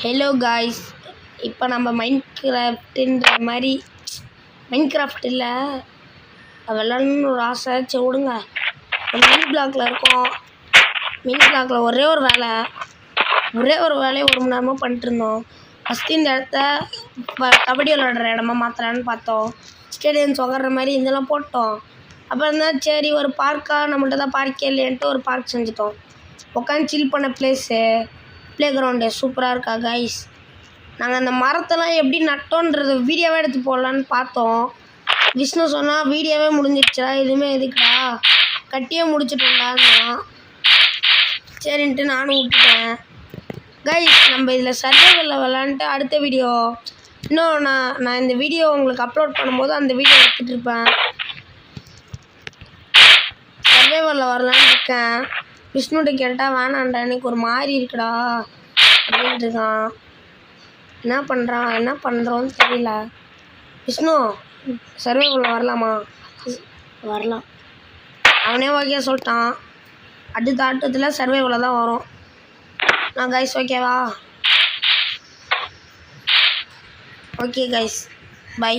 Hello guys, இப்போ நம்ம மைன்கிராஃப்ட்ன்ற மாதிரி மைன்கிராஃப்ட் இல்லை விளாட்ணுன்னு ஒரு ஆசை. சரி விடுங்க. மினி பிளாக்ல இருக்கோம். மினி பிளாக்ல ஒரே ஒரு வேலையை 1 மணி நேரமாக பண்ணிட்டு இருந்தோம். ஃபஸ்ட்டு இந்த இடத்த கபடி விளாடுற இடமா மாற்றலான்னு பார்த்தோம். ஸ்டேடியம்ஸ் உக்காடுற மாதிரி இதெல்லாம் போட்டோம். அப்புறம் தான் சரி ஒரு பார்க்காக நம்மள்ட்ட தான் பார்க்கே இல்லைன்ட்டு ஒரு பார்க் செஞ்சுட்டோம். உட்காந்து சில் பண்ண ப்ளே கிரவுண்டு சூப்பராக இருக்கா கைஸ். நாங்கள் அந்த மரத்தெல்லாம் எப்படி நட்டோன்றது வீடியோவே எடுத்து போடலான்னு பார்த்தோம். விஷ்ணு சொன்னால் வீடியோவே முடிஞ்சிடுச்சா, எதுவுமே எதுக்குடா கட்டியே முடிச்சுட்டோம்டான்னா சரின்ட்டு நானும் விட்டுட்டேன். கைஸ், நம்ம இதில் சர்வைவலில் விளாண்டுட்டு அடுத்த வீடியோ இன்னும் நான் இந்த வீடியோ உங்களுக்கு அப்லோட் பண்ணும்போது அந்த வீடியோ எடுத்துகிட்டு இருப்பேன். சர்வைவலில் வரலான்னு இருக்கேன். விஷ்ணுகிட்ட கேட்டால் வேணாண்டா, எனக்கு ஒரு மாதிரி இருக்குடா அப்படின்ட்டு இருக்கான். என்ன பண்ணுறோன்னு தெரியல. விஷ்ணு, சர்வைவலில் வரலாமா? வரலாம். அவனே ஓகே சொல்லிட்டான். அடுத்த ஆட்டத்தில் சர்வைவலில் தான் வரும். நான் கைஸ் ஓகேவா? Okay guys, by.